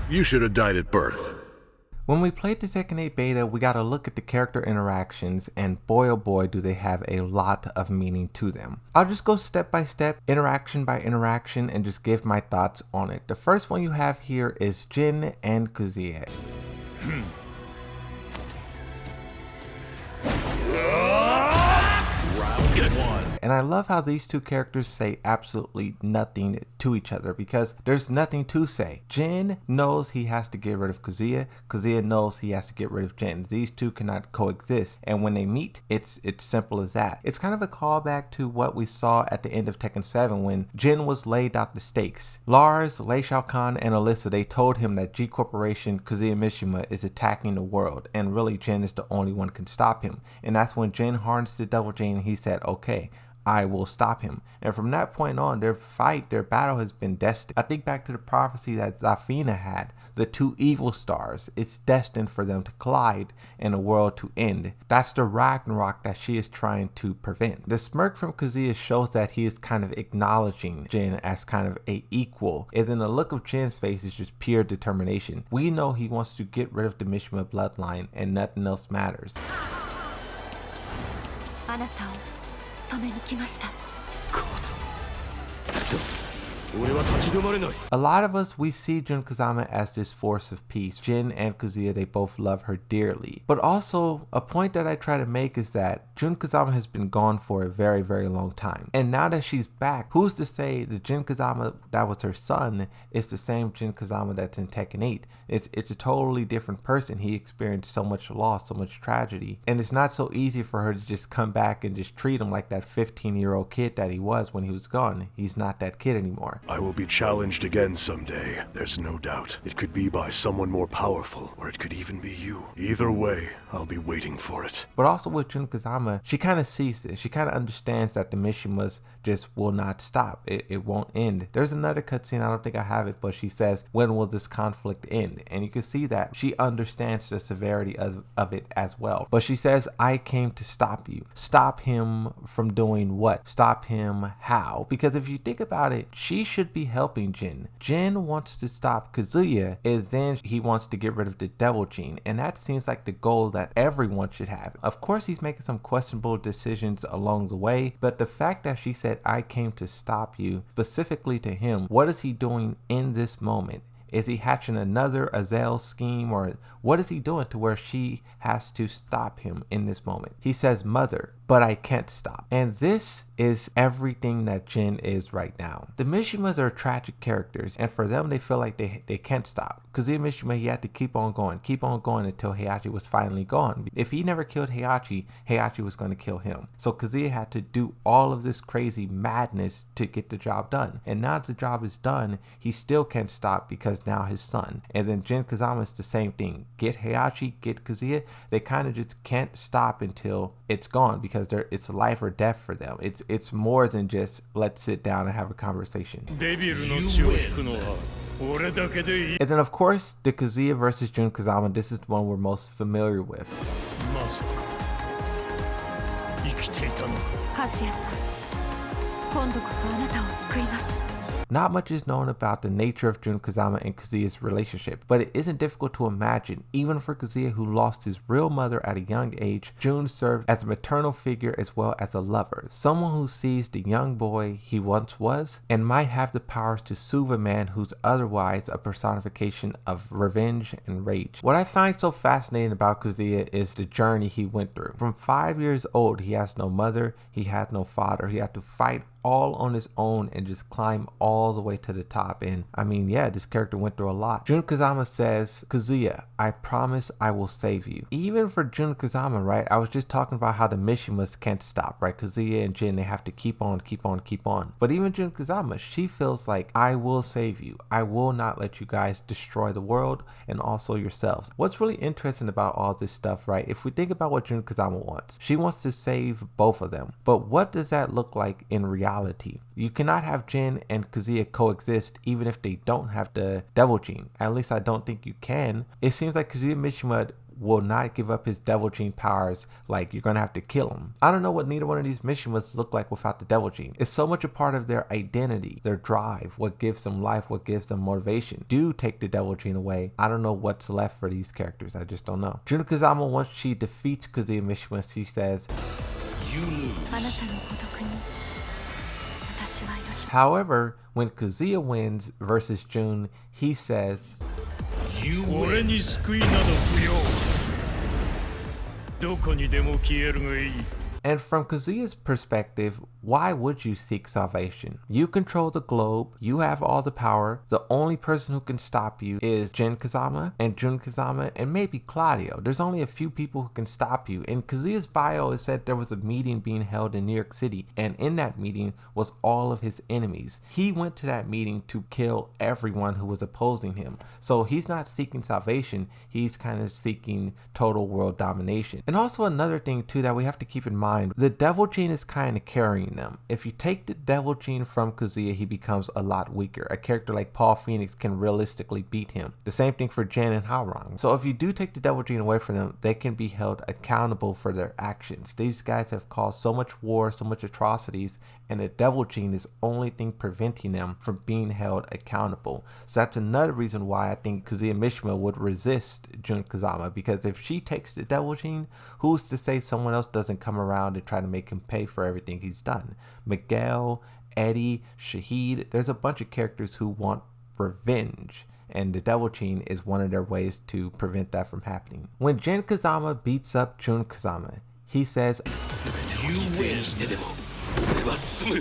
You should have died at birth. When we played the Tekken 8 beta, we got a look at the character interactions, and boy oh boy do they have a lot of meaning to them. I'll just go step by step, interaction by interaction, and just give my thoughts on it. The first one you have here is Jin and Kazuya. And I love how these two characters say absolutely nothing to each other because there's nothing to say. Jin knows he has to get rid of Kazuya. Kazuya knows he has to get rid of Jin. These two cannot coexist. And when they meet, it's simple as that. It's kind of a callback to what we saw at the end of Tekken 7 when Jin was laid out the stakes. Lars, Lei Shao Kahn, and Alyssa, they told him that G Corporation Kazuya Mishima is attacking the world. And really Jin is the only one who can stop him. And that's when Jin harnessed the Double Jin and he said, okay, I will stop him. And from that point on, their battle has been destined. I think back to the prophecy that Zafina had, the two evil stars. It's destined for them to collide and the world to end. That's the Ragnarok that she is trying to prevent. The smirk from Kazuya shows that he is kind of acknowledging Jin as kind of a equal. And then the look of Jin's face is just pure determination. We know he wants to get rid of the Mishima bloodline and nothing else matters. A lot of us, we see Jun Kazama as this force of peace. Jin and Kazuya, they both love her dearly. But also, a point that I try to make is that Jun Kazama has been gone for a very, very long time. And now that she's back, who's to say the Jin Kazama that was her son is the same Jin Kazama that's in Tekken 8? It's a totally different person. He experienced so much loss, so much tragedy. And it's not so easy for her to just come back and just treat him like that 15-year-old kid that he was when he was gone. He's not that kid anymore. I will be challenged again someday, there's no doubt. It could be by someone more powerful, or it could even be you. Either way, I'll be waiting for it. But also with Jun Kazama, she kind of sees this. She kind of understands that the Mishimas just will not stop. It won't end. There's another cutscene, I don't think I have it, but she says, when will this conflict end? And you can see that she understands the severity of it as well. But she says, I came to stop you. Stop him from doing what? Stop him how? Because if you think about it, she should be helping Jin. Jin wants to stop Kazuya, and then he wants to get rid of the Devil Gene. And that seems like the goal that everyone should have. Of course, he's making some questionable decisions along the way, but the fact that she said, I came to stop you, specifically to him, what is he doing in this moment? Is he hatching another Azel scheme, or what is he doing to where she has to stop him in this moment? He says, mother, but I can't stop. And this is everything that Jin is right now. The Mishimas are tragic characters, and for them, they feel like they can't stop. Kazuya Mishima, he had to keep on going until Heihachi was finally gone. If he never killed Heihachi, Heihachi was going to kill him. So Kazuya had to do all of this crazy madness to get the job done. And now that the job is done, he still can't stop because now his son. And then Jin Kazama is the same thing. Get Heihachi, get Kazuya, they kind of just can't stop until it's gone because it's life or death for them. It's more than just let's sit down and have a conversation. And then of course the Kazuya versus Jun Kazama, this is the one we're most familiar with. Not much is known about the nature of Jun Kazama and Kazuya's relationship, but it isn't difficult to imagine. Even for Kazuya, who lost his real mother at a young age, Jun served as a maternal figure as well as a lover, someone who sees the young boy he once was and might have the powers to soothe a man who's otherwise a personification of revenge and rage. What I find so fascinating about Kazuya is the journey he went through. From 5 years old, he has no mother, he had no father, he had to fight all on his own and just climb all the way to the top. And I mean, yeah, this character went through a lot. Jun Kazama says, Kazuya, I promise I will save you. Even for Jun Kazama, right? I was just talking about how the Mishimas can't stop, right? Kazuya and Jin, they have to keep on. But even Jun Kazama, she feels like, I will save you. I will not let you guys destroy the world and also yourselves. What's really interesting about all this stuff, right? If we think about what Jun Kazama wants, she wants to save both of them. But what does that look like in reality? You cannot have Jin and Kazuya coexist even if they don't have the Devil Gene. At least I don't think you can. It seems like Kazuya Mishima will not give up his Devil Gene powers. Like, you're gonna have to kill him. I don't know what neither one of these Mishimas look like without the Devil Gene. It's so much a part of their identity, their drive, what gives them life, what gives them motivation. Do take the Devil Gene away, I don't know what's left for these characters. I just don't know. Jun Kazama, once she defeats Kazuya Mishima, she says, "You lose." However, when Kazuya wins versus Jun, he says, "You win." And from Kazuya's perspective, why would you seek salvation? You control the globe, you have all the power, the only person who can stop you is Jin Kazama and Jun Kazama and maybe Claudio. There's only a few people who can stop you. In Kazuya's bio, it said there was a meeting being held in New York City, and in that meeting was all of his enemies. He went to that meeting to kill everyone who was opposing him. So he's not seeking salvation, he's kind of seeking total world domination. And also another thing too that we have to keep in mind, the Devil Gene is kind of carrying them. If you take the Devil Gene from Kazuya, he becomes a lot weaker. A character like Paul Phoenix can realistically beat him. The same thing for Jin and Haorang. So if you do take the Devil Gene away from them, they can be held accountable for their actions. These guys have caused so much war, so much atrocities, and the Devil Gene is the only thing preventing them from being held accountable. So that's another reason why I think Kazuya Mishima would resist Jun Kazama, because if she takes the Devil Gene, who's to say someone else doesn't come around and try to make him pay for everything he's done? Miguel, Eddie, Shahid, there's a bunch of characters who want revenge, and the Devil Gene is one of their ways to prevent that from happening. When Jin Kazama beats up Jun Kazama, he says, "You win."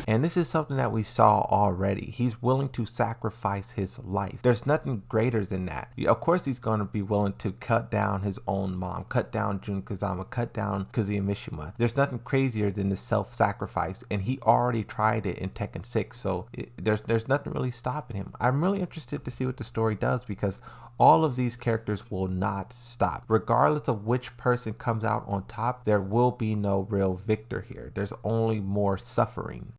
And this is something that we saw already. He's willing to sacrifice his life. There's nothing greater than that. Of course he's going to be willing to cut down his own mom, cut down Jun Kazama, cut down Kazuya Mishima. There's nothing crazier than the self-sacrifice, and he already tried it in Tekken 6, so there's nothing really stopping him. I'm really interested to see what the story does, because all of these characters will not stop. Regardless of which person comes out on top, there will be no real victor here. There's only more suffering.